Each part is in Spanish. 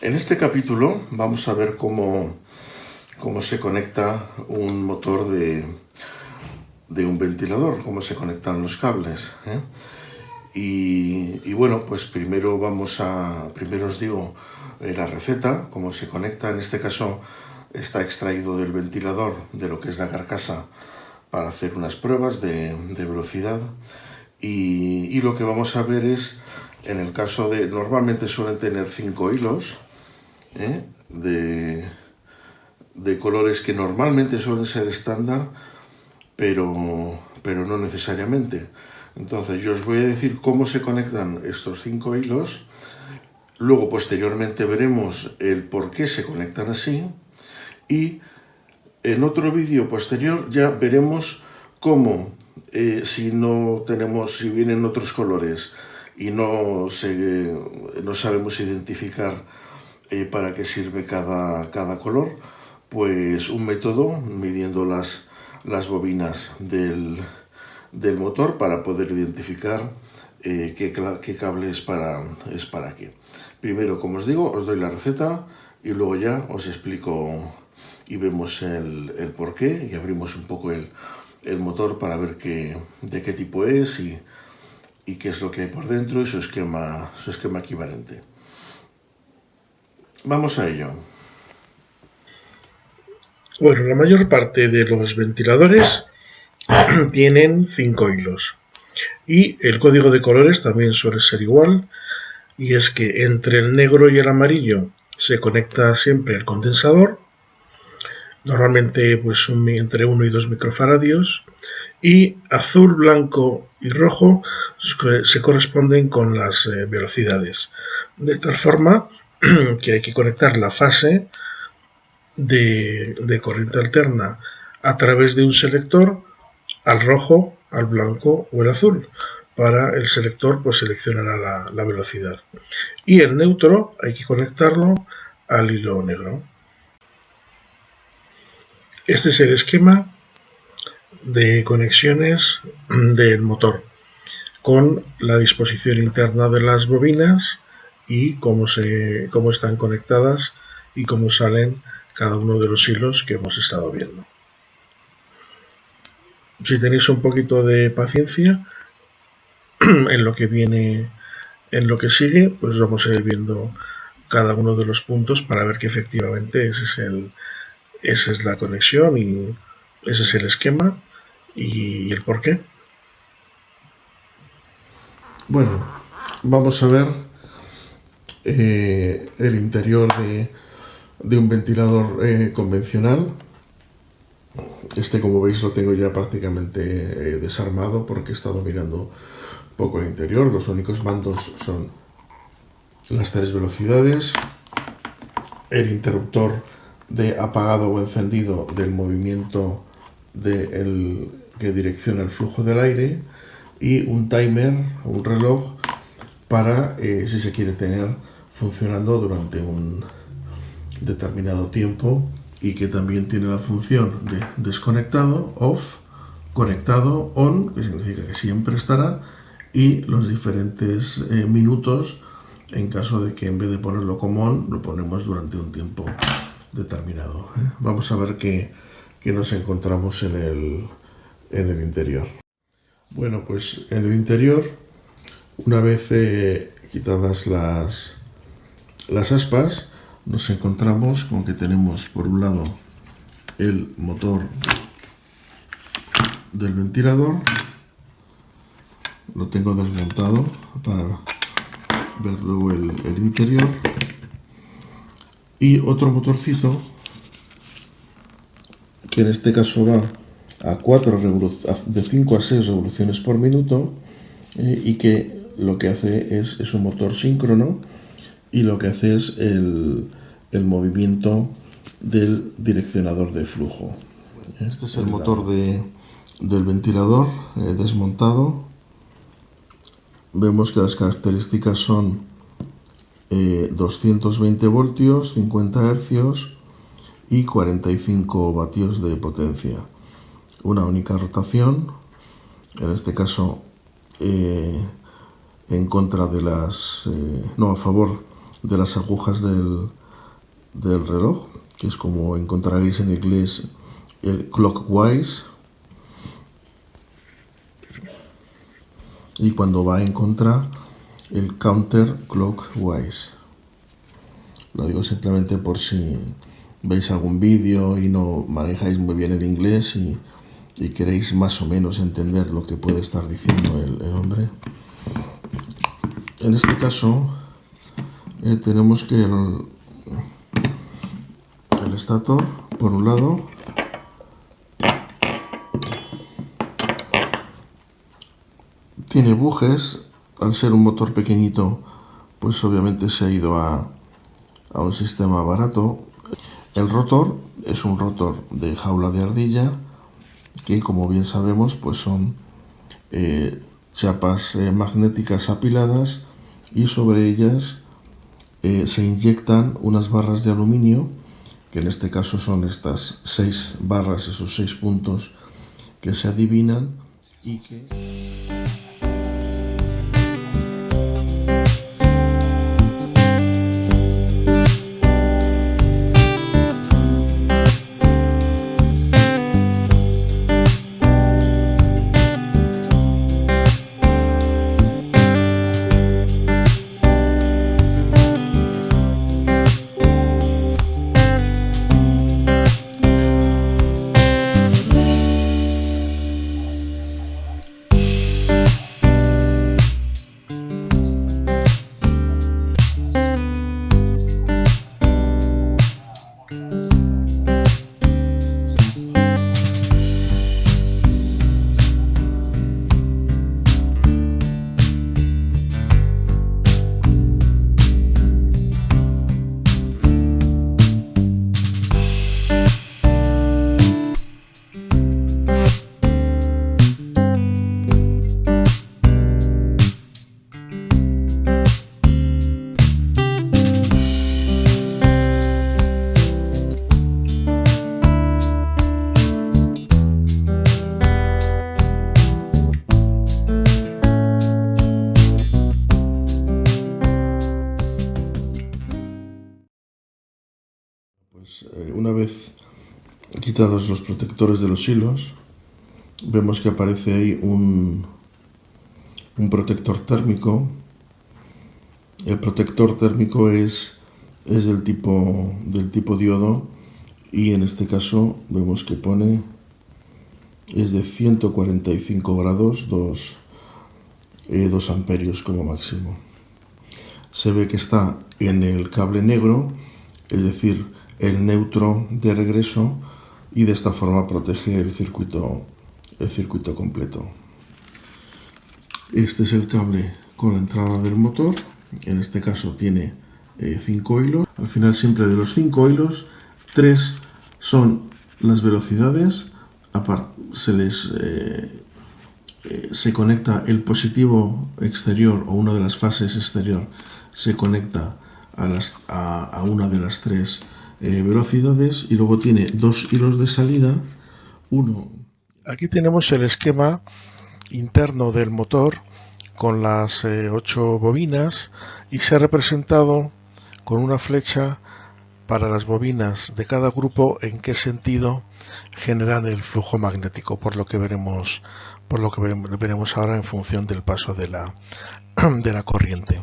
En este capítulo vamos a ver cómo se conecta un motor de un ventilador, cómo se conectan los cables, ¿eh? Y bueno, pues primero os digo la receta, cómo se conecta. En este caso está extraído del ventilador, de lo que es la carcasa, para hacer unas pruebas de velocidad. Y lo que vamos a ver es, en el caso de, normalmente suelen tener 5 hilos, ¿eh? de colores que normalmente suelen ser estándar, pero no necesariamente. Entonces yo os voy a decir cómo se conectan estos 5 hilos. Luego posteriormente veremos el por qué se conectan así, y en otro vídeo posterior ya veremos cómo, si vienen otros colores y no sabemos identificar para qué sirve cada color, pues un método midiendo las bobinas del motor para poder identificar qué cable es para qué. Primero, como os digo, os doy la receta y luego ya os explico y vemos el porqué, y abrimos un poco el motor para ver de qué tipo es y qué es lo que hay por dentro y su esquema equivalente. Vamos a ello. Bueno, la mayor parte de los ventiladores tienen 5 hilos y el código de colores también suele ser igual, y es que entre el negro y el amarillo se conecta siempre el condensador, normalmente pues entre 1 y 2 microfaradios, y azul, blanco y rojo se corresponden con las velocidades, de tal forma que hay que conectar la fase de corriente alterna a través de un selector al rojo, al blanco o el azul. Para el selector pues seleccionará la velocidad, y el neutro hay que conectarlo al hilo negro. Este es el esquema de conexiones del motor, con la disposición interna de las bobinas y cómo están conectadas y cómo salen cada uno de los hilos que hemos estado viendo. Si tenéis un poquito de paciencia en lo que sigue, pues vamos a ir viendo cada uno de los puntos para ver que efectivamente esa es la conexión y ese es el esquema y el porqué. Bueno, vamos a ver el interior de un ventilador convencional. Como veis, lo tengo ya prácticamente desarmado porque he estado mirando un poco el interior. Los únicos mandos son las 3 velocidades, el interruptor de apagado o encendido del movimiento que direcciona el flujo del aire, y un timer, un reloj, para si se quiere tener funcionando durante un determinado tiempo, y que también tiene la función de desconectado, off, conectado, on, que significa que siempre estará, y los diferentes minutos en caso de que en vez de ponerlo como on, lo ponemos durante un tiempo determinado. Vamos a ver qué nos encontramos en el interior. Bueno, pues en el interior, una vez quitadas las aspas, nos encontramos con que tenemos por un lado el motor del ventilador. Lo tengo desmontado para ver luego el interior, y otro motorcito que en este caso va a de 5 a 6 revoluciones por minuto, y que lo que hace es un motor síncrono, y lo que hace es el movimiento del direccionador de flujo. Este es el motor del ventilador desmontado. Vemos que las características son 220 voltios, 50 hercios y 45 vatios de potencia. Una única rotación, en este caso a favor de las agujas del reloj, que es como encontraréis en inglés el clockwise, y cuando va en contra el counterclockwise. Lo digo simplemente por si veis algún vídeo y no manejáis muy bien el inglés y queréis más o menos entender lo que puede estar diciendo el hombre. En este caso tenemos que el estator, por un lado, tiene bujes. Al ser un motor pequeñito, pues obviamente se ha ido a un sistema barato. El rotor es un rotor de jaula de ardilla, que como bien sabemos pues son chapas magnéticas apiladas, y sobre ellas se inyectan unas barras de aluminio, que en este caso son estas 6 barras, esos 6 puntos que se adivinan y que... Una vez quitados los protectores de los hilos, vemos que aparece ahí un protector térmico. El protector térmico es del tipo diodo, y en este caso vemos que pone es de 145 grados, 2 amperios como máximo. Se ve que está en el cable negro, es decir, el neutro de regreso, y de esta forma protege el circuito completo. Este es el cable con la entrada del motor. En este caso tiene 5 hilos. Al final, siempre de los 5 hilos, 3 son las velocidades. Se conecta el positivo exterior, o una de las fases exterior se conecta a una de las 3 velocidades, y luego tiene 2 hilos de salida. Aquí tenemos el esquema interno del motor con las 8 bobinas, y se ha representado con una flecha para las bobinas de cada grupo en qué sentido generan el flujo magnético, por lo que veremos ahora en función del paso de la corriente.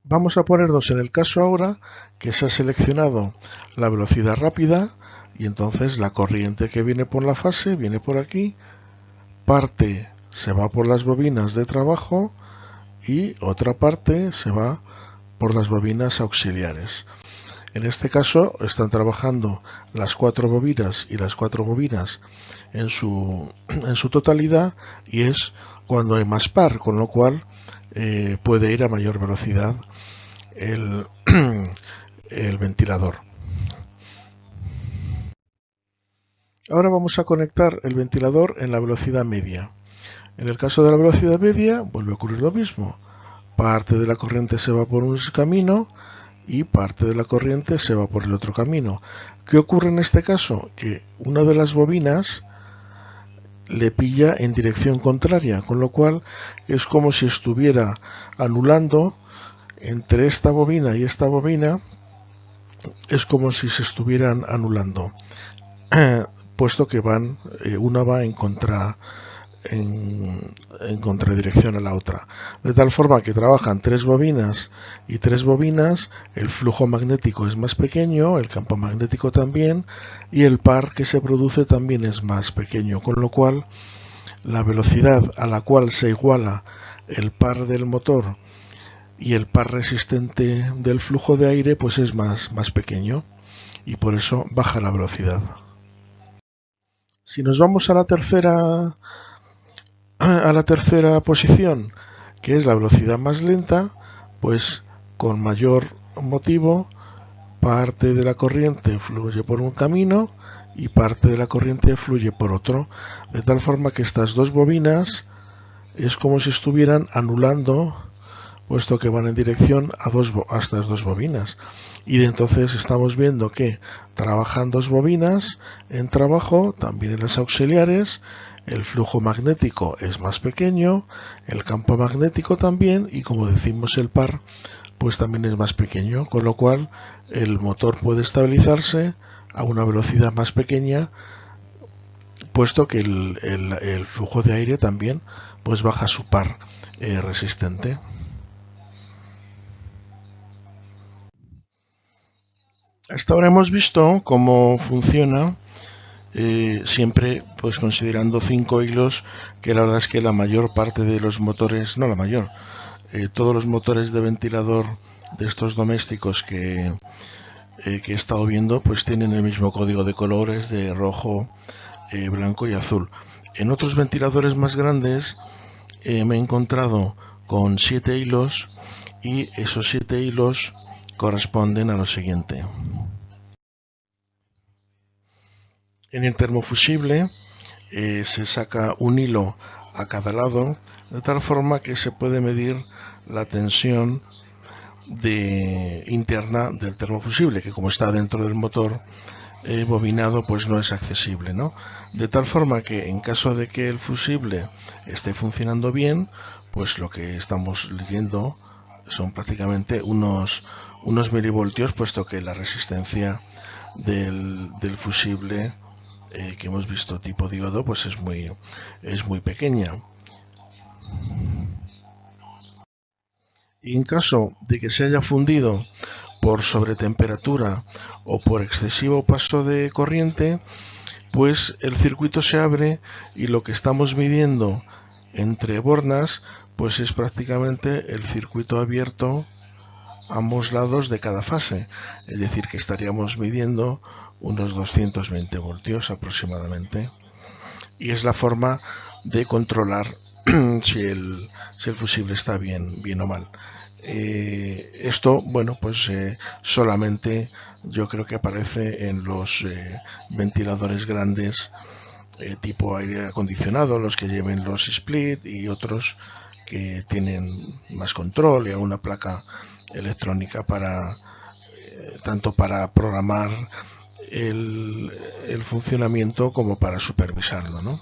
Vamos a ponernos en el caso ahora que se ha seleccionado la velocidad rápida, y entonces la corriente que viene por la fase viene por aquí, parte se va por las bobinas de trabajo y otra parte se va por las bobinas auxiliares. En este caso están trabajando las 4 bobinas y las 4 bobinas en su totalidad, y es cuando hay más par, con lo cual puede ir a mayor velocidad el ventilador. Ahora vamos a conectar el ventilador en la velocidad media. En el caso de la velocidad media vuelve a ocurrir lo mismo. Parte de la corriente se va por un camino y parte de la corriente se va por el otro camino. ¿Qué ocurre en este caso? Que una de las bobinas le pilla en dirección contraria, con lo cual es como si estuviera anulando entre esta bobina y esta bobina, es como si se estuvieran anulando, puesto que van, una va en contradirección a la otra, de tal forma que trabajan tres bobinas y tres bobinas, el flujo magnético es más pequeño, el campo magnético también, y el par que se produce también es más pequeño, con lo cual la velocidad a la cual se iguala el par del motor y el par resistente del flujo de aire pues es más pequeño, y por eso baja la velocidad. Si nos vamos a la tercera posición, que es la velocidad más lenta, pues con mayor motivo parte de la corriente fluye por un camino y parte de la corriente fluye por otro, de tal forma que estas dos bobinas es como si estuvieran anulando, puesto que van en dirección a estas dos bobinas. Y de entonces estamos viendo que trabajan dos bobinas en trabajo, también en las auxiliares, el flujo magnético es más pequeño, el campo magnético también, y como decimos el par pues también es más pequeño, con lo cual el motor puede estabilizarse a una velocidad más pequeña, puesto que el flujo de aire también pues baja su par resistente. Hasta ahora hemos visto cómo funciona, siempre pues considerando 5 hilos, que la verdad es que la mayor parte de los motores, no la mayor, todos los motores de ventilador de estos domésticos que he estado viendo pues tienen el mismo código de colores de rojo, blanco y azul. En otros ventiladores más grandes me he encontrado con 7 hilos, y esos 7 hilos corresponden a lo siguiente. En el termofusible se saca un hilo a cada lado, de tal forma que se puede medir la tensión interna del termofusible, que como está dentro del motor bobinado pues no es accesible, ¿no? De tal forma que en caso de que el fusible esté funcionando bien, pues lo que estamos leyendo son prácticamente unos milivoltios, puesto que la resistencia del fusible que hemos visto tipo diodo pues es muy pequeña. Y en caso de que se haya fundido por sobretemperatura o por excesivo paso de corriente, pues el circuito se abre y lo que estamos midiendo entre bornas pues es prácticamente el circuito abierto a ambos lados de cada fase, es decir que estaríamos midiendo unos 220 voltios aproximadamente, y es la forma de controlar si el fusible está bien o mal. Esto, bueno, pues solamente yo creo que aparece en los ventiladores grandes tipo aire acondicionado, los que lleven los split, y otros que tienen más control y alguna placa electrónica para tanto para programar el funcionamiento como para supervisarlo, ¿no?